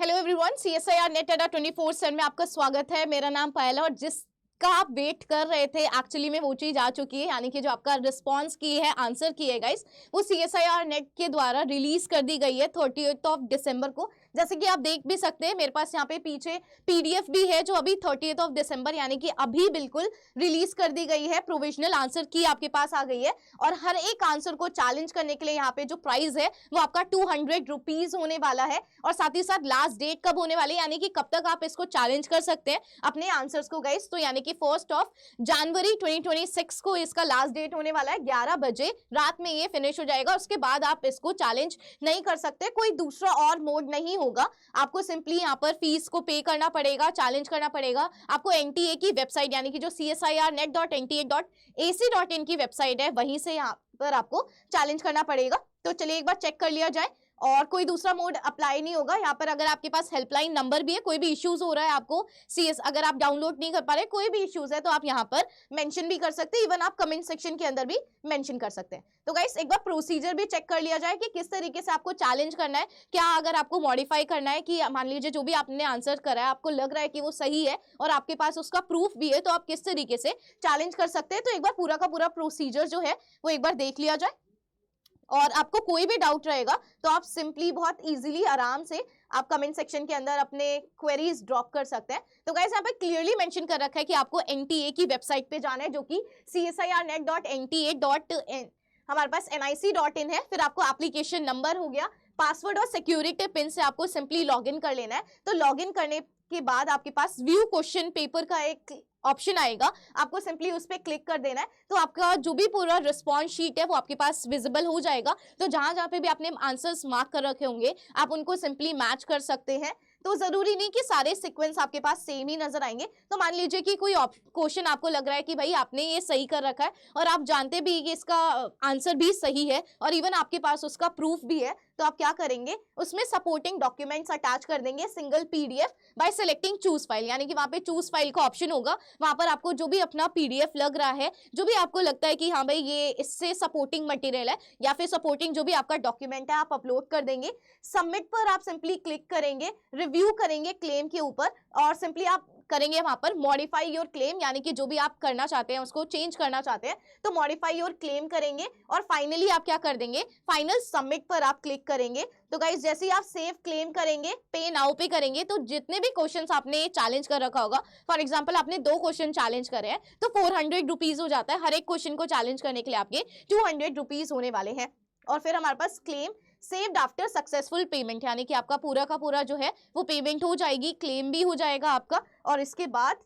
Hello everyone, CSIR net अड्डा 24/7 में आपका स्वागत है। मेरा नाम पायल है और जिसका आप वेट कर रहे थे एक्चुअली में वो चीज आ चुकी है, यानी कि जो आपका रिस्पांस की है, आंसर की है गाइस, वो CSIR नेट के द्वारा रिलीज कर दी गई है 30 दिसंबर को। जैसे कि आप देख भी सकते हैं, मेरे पास यहाँ पे पीछे PDF भी है जो अभी 30 दिसंबर यानी कि अभी बिल्कुल रिलीज कर दी गई है। प्रोविजनल आंसर की आपके पास आ गई है और हर एक आंसर को चैलेंज करने के लिए यहाँ पे जो प्राइस है वो आपका 200 रुपीज होने वाला है। और साथ ही साथ लास्ट डेट कब होने वाली है, यानी कि कब तक आप इसको चैलेंज कर सकते हैं अपने आंसर्स को गाइस, तो यानी कि 1 जनवरी 2026 को इसका लास्ट डेट होने वाला है। 11 बजे रात में ये फिनिश हो जाएगा। उसके बाद आप इसको चैलेंज नहीं कर सकते, कोई दूसरा और मोड नहीं होगा। आपको सिंपली यहाँ पर फीस को पे करना पड़ेगा, चैलेंज करना पड़ेगा। आपको NTA की वेबसाइट यानी कि जो CSIRnet.nta.ac.in की वेबसाइट है वहीं से यहाँ पर आपको चैलेंज करना पड़ेगा। तो चलिए एक बार चेक कर लिया जाए और कोई दूसरा मोड अप्लाई नहीं होगा। यहाँ पर अगर आपके पास हेल्पलाइन नंबर भी है, कोई भी इश्यूज हो रहा है आपको अगर आप डाउनलोड नहीं कर पा रहे, कोई भी इश्यूज है तो आप यहाँ पर मेंशन भी कर सकते हैं। इवन आप कमेंट सेक्शन के अंदर भी मेंशन कर सकते हैं। तो गाइस एक बार प्रोसीजर भी चेक कर लिया जाए कि किस तरीके से आपको चैलेंज करना है। क्या अगर आपको मॉडिफाई करना है कि मान लीजिए जो भी आपने आंसर करा है आपको लग रहा है कि वो सही है और आपके पास उसका प्रूफ भी है, तो आप किस तरीके से चैलेंज कर सकते हैं। तो एक बार पूरा का पूरा प्रोसीजर जो है वो एक बार देख लिया जाए। और आपको कोई भी डाउट रहेगा तो आप सिंपली बहुत इजीली आराम से आप कमेंट सेक्शन के अंदर अपने क्वेरीज ड्रॉप कर सकते हैं। तो गाइस यहाँ पे क्लियरली मेंशन कर रखा है कि आपको NTA की वेबसाइट पे जाना है जो कि CSIRnet.nta.in हमारे पास nic.in है। फिर आपको एप्लीकेशन नंबर हो गया, पासवर्ड और सिक्योरिटी पिन से आपको सिंपली लॉगिन कर लेना है। तो लॉगिन करने के बाद आपके पास व्यू क्वेश्चन पेपर का एक ऑप्शन आएगा, आपको सिंपली उस पर क्लिक कर देना है। तो आपका जो भी पूरा रिस्पॉन्स शीट है वो आपके पास विजिबल हो जाएगा। तो जहां जहां पे भी आपने आंसर्स मार्क कर रखे होंगे आप उनको सिंपली मैच कर सकते हैं। तो जरूरी नहीं कि सारे सीक्वेंस आपके पास सेम ही नजर आएंगे। तो मान लीजिए कि कोई क्वेश्चन आपको लग रहा है कि भाई आपने ये सही कर रखा है और आप जानते भी कि इसका आंसर भी सही है और इवन आपके पास उसका प्रूफ भी है, तो आप क्या करेंगे, उसमें सपोर्टिंग डॉक्यूमेंट्स अटैच कर देंगे single PDF bye selecting choose file, यानी कि वहां पे चूज फाइल का ऑप्शन होगा। वहां पर आपको जो भी अपना PDF लग रहा है, जो भी आपको लगता है कि हाँ भाई ये इससे सपोर्टिंग मटेरियल है या फिर सपोर्टिंग जो भी आपका डॉक्यूमेंट है, आप अपलोड कर देंगे। सबमिट पर आप सिंपली क्लिक करेंगे, रिव्यू करेंगे क्लेम के ऊपर और सिंपली आप करेंगे वहां पर मॉडिफाई योर क्लेम, यानी कि जो भी आप करना चाहते हैं उसको चेंज करना चाहते हैं तो मॉडिफाई योर क्लेम करेंगे और फाइनली आप क्या कर देंगे, फाइनल सबमिट पर आप क्लिक करेंगे। तो गाइस जैसे ही आप सेव क्लेम करेंगे, पे नाउ पे करेंगे, तो जितने भी क्वेश्चंस आपने चैलेंज कर रखा होगा, फॉर एग्जांपल आपने 2 क्वेश्चन चैलेंज करे हैं तो 400 रुपीज हो जाता है। हर एक क्वेश्चन को चैलेंज करने के लिए आपके 200 रुपीज होने वाले हैं। और फिर हमारे पास claim saved after successful payment, यानी कि आपका पूरा का पूरा जो है वो पेमेंट हो जाएगी, क्लेम भी हो जाएगा आपका। और इसके बाद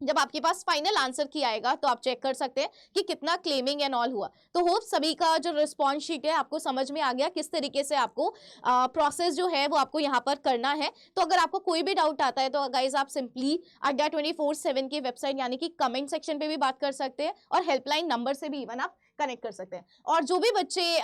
जब आपके पास फाइनल आंसर की आएगा तो आप चेक कर सकते हैं कि कितना क्लेमिंग एंड ऑल हुआ। तो होप सभी का जो रिस्पॉन्स शीट है आपको समझ में आ गया किस तरीके से आपको प्रोसेस जो है वो आपको यहाँ पर करना है। तो अगर आपको कोई भी डाउट आता है तो गाइज आप सिंपली अड्डा 24/7 की वेबसाइट यानी कि कमेंट सेक्शन पे भी बात कर सकते हैं और हेल्पलाइन नंबर से भी इवन आप कनेक्ट कर सकते हैं। और जो भी बच्चे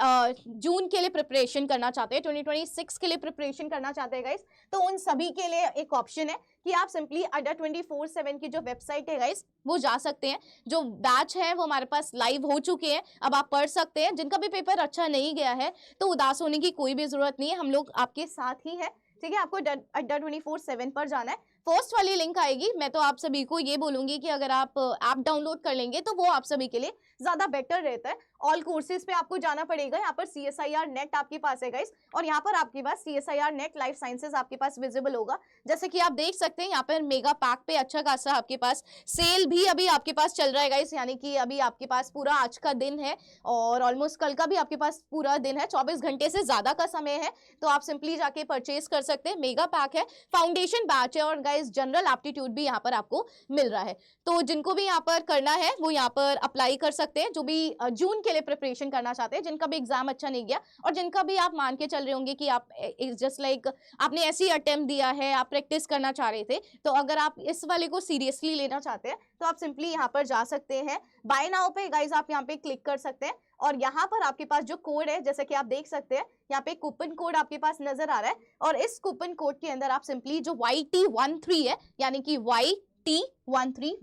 जून के लिए प्रिपरेशन करना चाहते हैं, 2026 के लिए प्रिपरेशन करना चाहते हैं गाइस, तो उन सभी के लिए एक ऑप्शन है कि आप सिंपली अड्डा 24/7 की जो वेबसाइट है गाइस वो जा सकते हैं। जो बैच है वो हमारे पास लाइव हो चुके हैं, अब आप पढ़ सकते हैं। जिनका भी पेपर अच्छा नहीं गया है तो उदास होने की कोई भी जरूरत नहीं है, हम लोग आपके साथ ही है। ठीक है, आपको अड्डा 24/7 पर जाना है, फर्स्ट वाली लिंक आएगी। मैं तो आप सभी को ये बोलूंगी कि अगर आप ऐप डाउनलोड कर लेंगे तो वो आप सभी के लिए ज्यादा बेटर रहता है। ऑल कोर्सेज पे आपको जाना पड़ेगा। यहाँ पर CSIR नेट आपके पास है गाइस और यहाँ पर आपके पास CSIR नेट लाइफ साइंसेज आपके पास विजिबल होगा। जैसे कि आप देख सकते हैं यहाँ पर मेगा पैक पे अच्छा खासा आपके पास सेल भी अभी आपके पास चल रहा है गाइस, यानी कि अभी आपके पास पूरा आज का दिन है और ऑलमोस्ट कल का भी आपके पास पूरा दिन है, 24 घंटे से ज्यादा का समय है। तो आप सिंपली जाके परचेज कर सकते हैं। मेगा पैक है, फाउंडेशन बैच है और गाइस जनरल एप्टीट्यूड भी यहाँ पर आपको मिल रहा है। तो जिनको भी यहाँ पर करना है वो यहाँ पर अप्लाई कर सकते हैं, जो भी जून के लिए प्रिपरेशन करना चाहते हैं, जिनका भी एग्जाम अच्छा नहीं गया और जिनका भी आप मान के चल रहे होंगे कि आप जस्ट लाइक आपने ऐसी अटेम्प्ट दिया है, आप प्रैक्टिस करना चाह रहे थे, तो अगर आप इस वाले को सीरियसली लेना चाहते हैं तो आप सिंपली यहाँ पर जा सकते हैं। बाय नाउ पे गाइस आप यहाँ पे क्लिक कर सकते हैं और यहाँ पर आपके पास जो कोड है, जैसे कि आप देख सकते हैं यहाँ पे कूपन कोड आपके पास नजर आ रहा है और इस कूपन कोड के अंदर आप सिंपली जो YT13 है, यानी कि YT13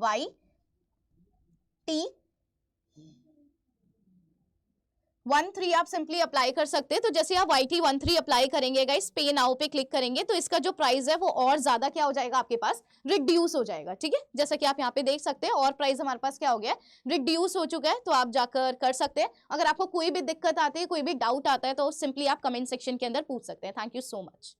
13 आप सिंपली अप्लाई कर सकते हैं। तो जैसे आप YT13 अप्लाई करेंगे गाइस, पे नाउ पे क्लिक करेंगे तो इसका जो प्राइस है वो और ज्यादा क्या हो जाएगा आपके पास, रिड्यूस हो जाएगा। ठीक है, जैसा कि आप यहाँ पे देख सकते हैं, और प्राइस हमारे पास क्या हो गया है, रिड्यूस हो चुका है। तो आप जाकर कर सकते हैं। अगर आपको कोई भी दिक्कत आती है, कोई भी डाउट आता है, तो सिंपली आप कमेंट सेक्शन के अंदर पूछ सकते हैं। Thank you so much.